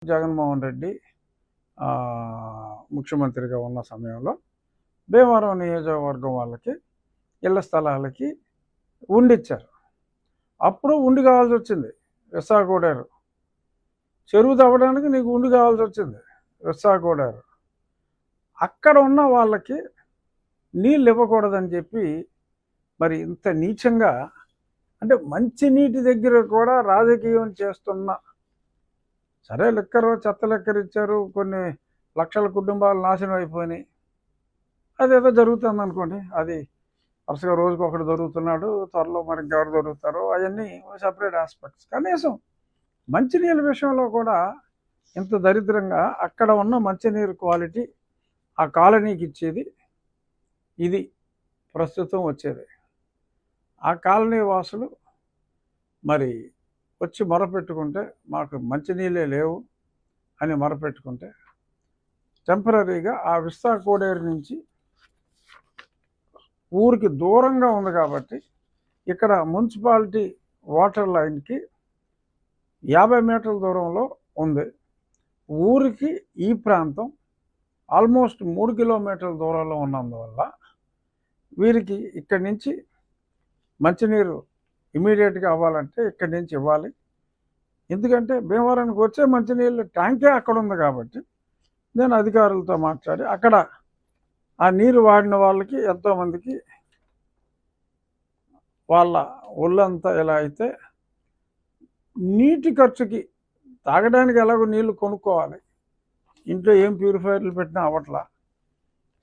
జగన్మోహన్ రెడ్డి ముఖ్యమంత్రిగా ఉన్న సమయంలో భీమవరం నియోజకవర్గం వాళ్ళకి ఇళ్ల స్థలాలకి ఉండిచ్చారు. అప్పుడు ఉండి కావాల్సి వచ్చింది. విశాఖోడారు చెరువు తవ్వడానికి నీకు ఉండి కావాల్సి వచ్చింది. విశాఖోడారు అక్కడ ఉన్న వాళ్ళకి నీళ్ళు ఇవ్వకూడదని చెప్పి మరి ఇంత నీచంగా, అంటే మంచినీటి దగ్గర కూడా రాజకీయం చేస్తున్న, సరే లెక్కరు చెత్త లెక్కరు ఇచ్చారు, కొన్ని లక్షల కుటుంబాలు నాశనం అయిపోయినాయి, అదేదో జరుగుతుంది అనుకోండి. అది వరుసగా రోజుకి ఒకటి దొరుకుతున్నాడు, త్వరలో మరి ఇంకెవరు దొరుకుతారో అవన్నీ సపరేట్ ఆస్పెక్ట్స్. కనీసం మంచినీళ్ళ విషయంలో కూడా ఇంత దరిద్రంగా అక్కడ ఉన్న మంచినీరు క్వాలిటీ ఆ కాలనీకి ఇచ్చేది ఇది ప్రస్తుతం వచ్చేది. ఆ కాలనీ వాసులు మరి వచ్చి మొరపెట్టుకుంటే మాకు మంచినీళ్ళే లేవు అని మొరపెట్టుకుంటే టెంపరీగా ఆ విశాఖోడేరు నుంచి ఊరికి దూరంగా ఉంది కాబట్టి ఇక్కడ మున్సిపాలిటీ వాటర్ లైన్కి 50 మీటర్ల దూరంలో ఉంది. ఊరికి ఈ ప్రాంతం ఆల్మోస్ట్ 3 కిలోమీటర్ల దూరంలో ఉన్నందువల్ల వీరికి ఇక్కడి నుంచి మంచినీరు ఇమీడియట్గా అవ్వాలంటే ఇక్కడి నుంచి ఇవ్వాలి. ఎందుకంటే భీమవరానికి వచ్చే మంచినీళ్ళు ట్యాంకే అక్కడ ఉంది కాబట్టి నేను అధికారులతో మాట్లాడి అక్కడ ఆ నీరు వాడిన వాళ్ళకి ఎంతోమందికి వాళ్ళ ఒళ్ళంతా ఎలా అయితే నీటి ఖర్చుకి తాగడానికి ఎలాగో నీళ్లు కొనుక్కోవాలి, ఇంట్లో ఏం ప్యూరిఫైర్లు పెట్టినా అవ్వట్లా,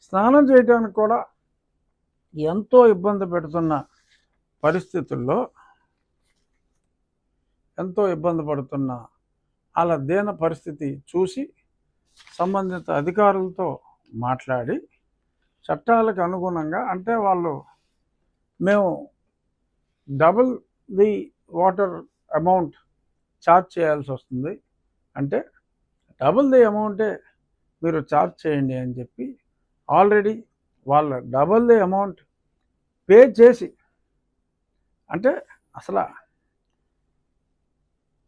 స్నానం చేయడానికి కూడా ఎంతో ఇబ్బంది పెడుతున్న పరిస్థితుల్లో, ఎంతో ఇబ్బంది పడుతున్న అలా దీన పరిస్థితి చూసి సంబంధిత అధికారులతో మాట్లాడి చట్టాలకు అనుగుణంగా, అంటే వాళ్ళు మేము double the water amount charge చేయాల్సి వస్తుంది, అంటే డబుల్ ది అమౌంటే మీరు ఛార్జ్ చేయండి అని చెప్పి ఆల్రెడీ వాళ్ళ డబుల్ ది అమౌంట్ పే చేసి, అంటే అసలు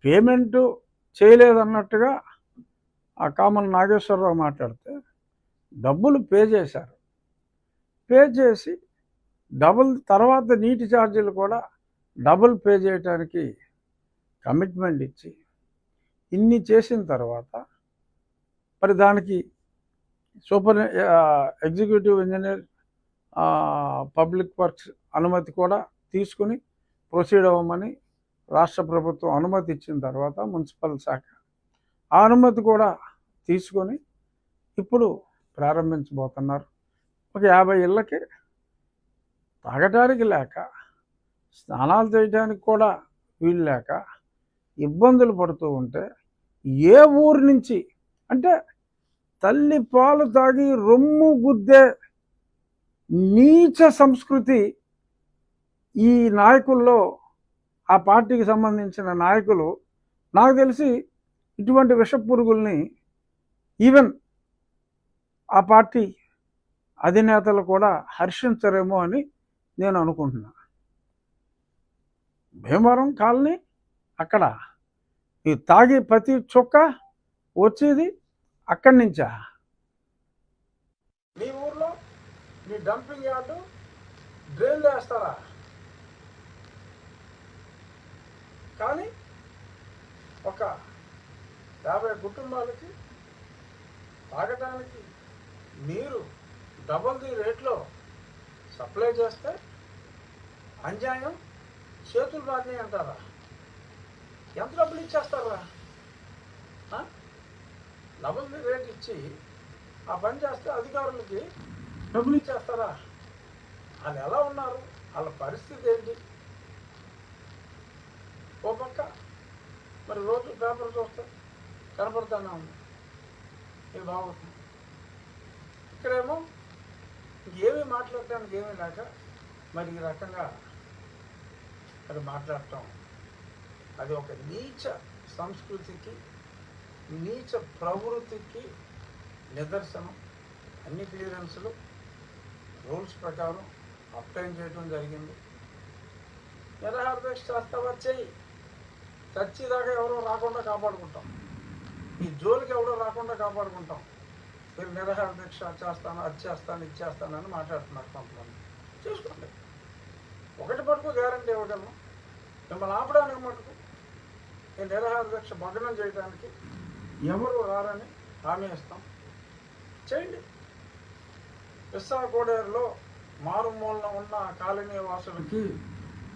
పేమెంటు చేయలేదన్నట్టుగా ఆ కామన్ నాగేశ్వరరావు మాట్లాడితే డబ్బులు పే చేశారు. పే చేసి డబుల్ తర్వాత నీటి ఛార్జీలు కూడా డబుల్ పే చేయడానికి కమిట్మెంట్ ఇచ్చి ఇన్ని చేసిన తర్వాత మరి దానికి ఎగ్జిక్యూటివ్ ఇంజనీర్ పబ్లిక్ వర్క్స్ అనుమతి కూడా తీసుకుని ప్రొసీడ్ అవ్వమని రాష్ట్ర ప్రభుత్వం అనుమతి ఇచ్చిన తర్వాత మున్సిపల్ శాఖ ఆ అనుమతి కూడా తీసుకొని ఇప్పుడు ప్రారంభించబోతున్నారు. ఒక 50 ఇళ్ళకి తాగటానికి లేక, స్నానాలు చేయడానికి కూడా వీలు లేక ఇబ్బందులు పడుతూ ఉంటే, ఏ ఊరు నుంచి అంటే తల్లి పాలు తాగి రొమ్ము గుద్దే నీచ సంస్కృతి ఈ నాయకుల్లో, ఆ పార్టీకి సంబంధించిన నాయకులు, నాకు తెలిసి ఇటువంటి విష పురుగుల్ని ఈవెన్ ఆ పార్టీ అధినేతలు కూడా హర్షించరేమో అని నేను అనుకుంటున్నా. భీమవరం కాలనీ అక్కడ ఈ తాగి ప్రతి చుక్క వచ్చేది అక్కడి నుంచా? మీ ఊర్లో మీ డంపింగ్ యార్డు డ్రైన్లు వేస్తారా? కానీ ఒక 50 కుటుంబాలకి తాగడానికి నీరు డబుల్ ది రేట్లో సప్లై చేస్తే అన్యాయం, చేతులు బారినాయి అంటారా? ఎంత డబ్బులు ఇచ్చేస్తారా? డబుల్ ది రేట్ ఇచ్చి ఆ పని చేస్తే అధికారులకి డబ్బులు ఇచ్చేస్తారా? వాళ్ళు ఎలా ఉన్నారు, వాళ్ళ పరిస్థితి ఏంటి? ఓ పక్క మరి రోజు పేపర్ చూస్తే కనపడుతూనే ఉంది ఇది బాగుంటుంది. ఇక్కడేమో ఏమీ మాట్లాడటానికి ఏమీ లేక మరి ఈ రకంగా మరి మాట్లాడటం, అది ఒక నీచ సంస్కృతికి, నీచ ప్రవృత్తికి నిదర్శనం. అన్ని క్లియరెన్స్లు రూల్స్ ప్రకారం అప్లై చేయడం జరిగింది. నిరాహార దీక్ష చేస్తావా చెయ్యి, చచ్చేదాకా ఎవరో రాకుండా కాపాడుకుంటాం. ఈ జోలికి ఎవడో రాకుండా కాపాడుకుంటాం. మీరు నిరాహార దీక్ష చేస్తాను, అది చేస్తాను, ఇది చేస్తానని మాట్లాడుతున్నారు కొంతమంది. చూసుకోండి, ఒకటి మటుకు గ్యారంటీ ఇవ్వగలను, మిమ్మల్ని ఆపడానికి మటుకు ఈ నిరాహార దీక్ష భగ్నం చేయడానికి ఎవరు రారని హామీ ఇస్తాం. చేయండి. కోడేరులో మారుమూలన ఉన్న కాలనీ వాసులకి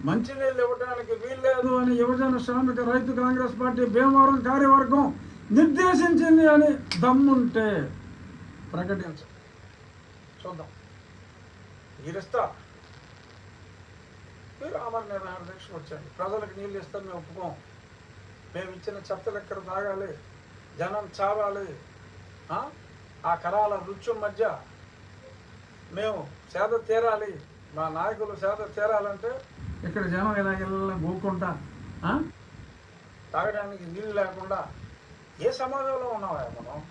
మంచినీళ్ళు ఇవ్వడానికి వీల్లేదు అని యువజన శ్రామిక రైతు కాంగ్రెస్ పార్టీ భీమవరం కార్యవర్గం నిర్దేశించింది అని దమ్ముంటే ప్రకటించు, చూద్దాం. మీరిస్తా, మీరు అమర నిరాహార దీక్షకు వచ్చండి. ప్రజలకు నీళ్ళు ఇస్తాం, మేము ఒప్పుకోం. మేము ఇచ్చిన చెత్తలు ఎక్కడ తాగాలి, జనం చావాలి, ఆ కరాల రుచి మధ్య మేము సేద తీరాలి, మా నాయకులు సేద తీరాలంటే ఇక్కడ జనం ఇలా గోకుంటా తాగడానికి నీళ్ళు లేకుండా ఏ సమాజంలో ఉన్నావా మనం?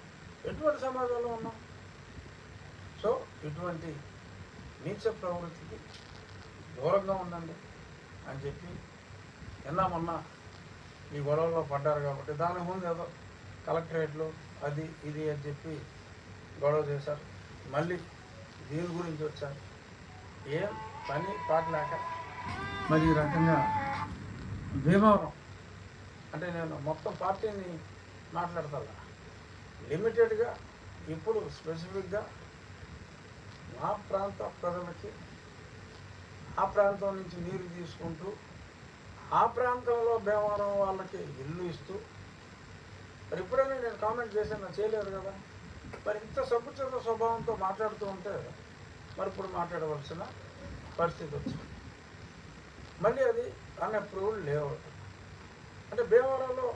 ఎటువంటి సమాజంలో ఉన్నాం? సో ఇటువంటి నీచ ప్రవృత్తికి దూరంగా ఉండండి అని చెప్పి మొన్న ఈ గొడవలో పడ్డారు కాబట్టి దాని ముందు ఏదో కలెక్టరేట్లో అది ఇది అని చెప్పి గొడవ చేశారు. మళ్ళీ దీని గురించి వచ్చారు. ఏం పని పాట లేక మరి ఈ రకంగా భీమవరం అంటే నేను మొత్తం పార్టీని మాట్లాడతా, లిమిటెడ్గా ఇప్పుడు స్పెసిఫిక్గా నా ప్రాంత ప్రజలకి ఆ ప్రాంతం నుంచి నీరు తీసుకుంటూ ఆ ప్రాంతంలో భీమవరం వాళ్ళకి ఇల్లు ఇస్తూ, మరి ఎప్పుడైనా నేను కామెంట్ చేశాను, చేయలేదు కదా. మరి ఇంత సముచిత స్వభావంతో మాట్లాడుతూ ఉంటే మరి ఇప్పుడు మాట్లాడవలసిన పరిస్థితి వచ్చింది. మళ్ళీ అది అన్అప్రూవ్డ్ లేఅవుట్ అంటే భీమవరంలో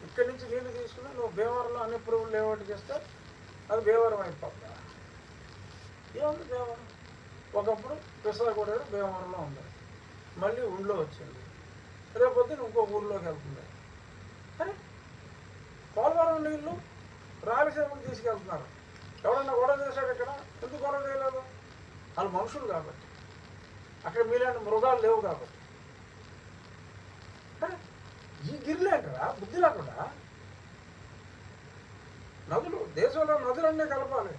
ఇక్కడి నుంచి నీళ్ళు తీసుకుని నువ్వు భీమవరంలో అన్అప్రూవ్డ్ లేఅవుట్ చేస్తే అది భీమవరం అయిపోతుందా? ఏముంది భీమవరం? ఒకప్పుడు కోడేరు భీమవరంలో ఉంది, మళ్ళీ ఊళ్ళో వచ్చింది, రేపొద్దున ఇంకో ఊళ్ళోకి వెళ్తుంది. అరే పోలవరం నీళ్ళు రాయలసీమకు తీసుకెళ్తున్నారు. ఎవరన్నా గొడవ చేశాడు ఇక్కడ? ఎందుకు గొడవ చేయలేదు? వాళ్ళు మనుషులు కాబట్టి, అక్కడ మీలాంటి మృగాలు లేవు కాబట్టి. ఈ గిరిలేంటరా బుద్ధి లేకుండా? నదులు, దేశంలో నదులన్నీ కలపాలి,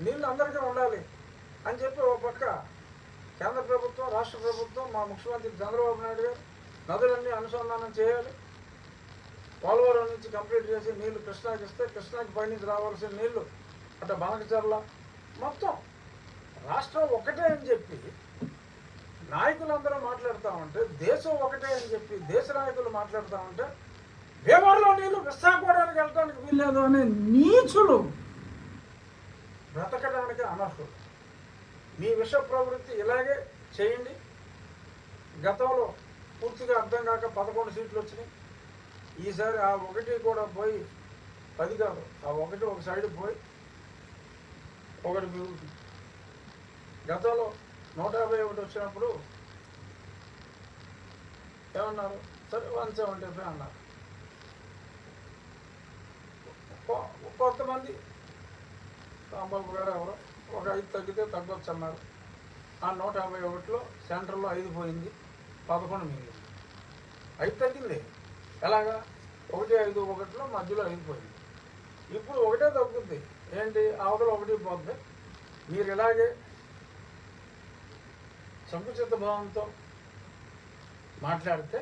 నీళ్ళు అందరికీ ఉండాలి అని చెప్పి ఒక పక్క కేంద్ర ప్రభుత్వం, రాష్ట్ర ప్రభుత్వం, మా ముఖ్యమంత్రి చంద్రబాబు నాయుడు గారు నదులన్నీ అనుసంధానం చేయాలి. పోలవరం నుంచి కంప్లీట్ చేసి నీళ్లు కృష్ణాకి ఇస్తే కృష్ణాకి పైనుంచి రావాల్సిన నీళ్లు అట్లా బనకచర్ల మొత్తం రాష్ట్రం ఒకటే అని చెప్పి నాయకులందరూ మాట్లాడుతూ ఉంటే, దేశం ఒకటే అని చెప్పి దేశ నాయకులు మాట్లాడుతూ ఉంటే భీమవరంలో నీళ్లు విశాఖపట్నానికి వెళ్ళడానికి వీల్లేదు అనే నీచులు బ్రతకడానికి అనర్హులు. మీ విష ప్రవృత్తి ఇలాగే చేయండి. గతంలో పూర్తిగా అర్థం కాక 11 సీట్లు వచ్చినాయి. ఈసారి ఆ ఒకటి కూడా పోయి 10 కాదు, ఆ ఒకటి ఒక సైడ్ పోయి ఒకటి మిగులుతుంది. గతంలో 151 వచ్చినప్పుడు ఏమన్నారు? సరే 175 అన్నారు. కొంతమంది రాంబాబు గారు ఎవరో ఒక 5 తగ్గితే తగ్గొచ్చు అన్నారు. ఆ 151లో సెంటర్లో 5 పోయింది, 11 మిగిలింది. 5 తగ్గింది. ఎలాగా? 1, 5, 1లో మధ్యలో 5 పోయింది. ఇప్పుడు ఒకటే తగ్గుద్ది. ఏంటి? అవతల ఒకటి పోద్ది. మీరు ఇలాగే సంకుచిత భావంతో మాట్లాడితే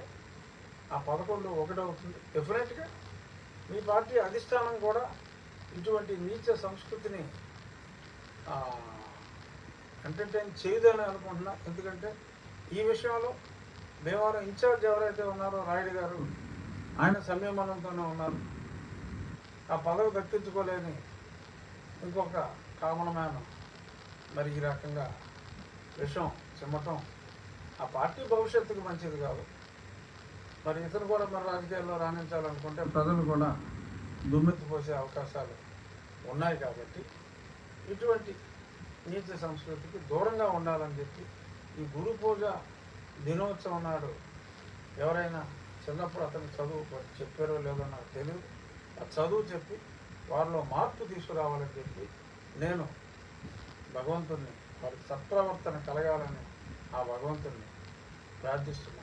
ఆ 11 ఒకటి అవుతుంది. డెఫినెట్గా మీ పార్టీ అధిష్టానం కూడా ఇటువంటి నీచ సంస్కృతిని ఎంటర్టైన్ చేయదని అనుకుంటున్నా. ఎందుకంటే ఈ విషయంలో భీమవరం ఇన్ఛార్జ్ ఎవరైతే ఉన్నారో రాయుడు గారు, ఆయన సంయమనంతోనే ఉన్నారు. ఆ పదవి దక్కించుకోలేని ఇంకొక కామన్ మ్యాన్ మరి ఈ రకంగా విషయం చిమ్మటం ఆ పార్టీ భవిష్యత్తుకు మంచిది కాదు. మరి ఇతను కూడా మరి రాజకీయాల్లో రాణించాలనుకుంటే ప్రజలు కూడా దుమ్మెత్తిపోసే అవకాశాలు ఉన్నాయి. కాబట్టి ఇటువంటి నీచ సంస్కృతికి దూరంగా ఉండాలని చెప్పి ఈ గురు పూజ దినోత్సవం నాడు ఎవరైనా చిన్నప్పుడు అతను చదువు చెప్పారో లేదో నాకు తెలియదు, ఆ చదువు చెప్పి వారిలో మార్పు తీసుకురావాలని చెప్పి నేను భగవంతుణ్ణి వారికి సత్ప్రవర్తన కలగాలని ఆ భగవంతుణ్ణి ప్రార్థిస్తున్నాను.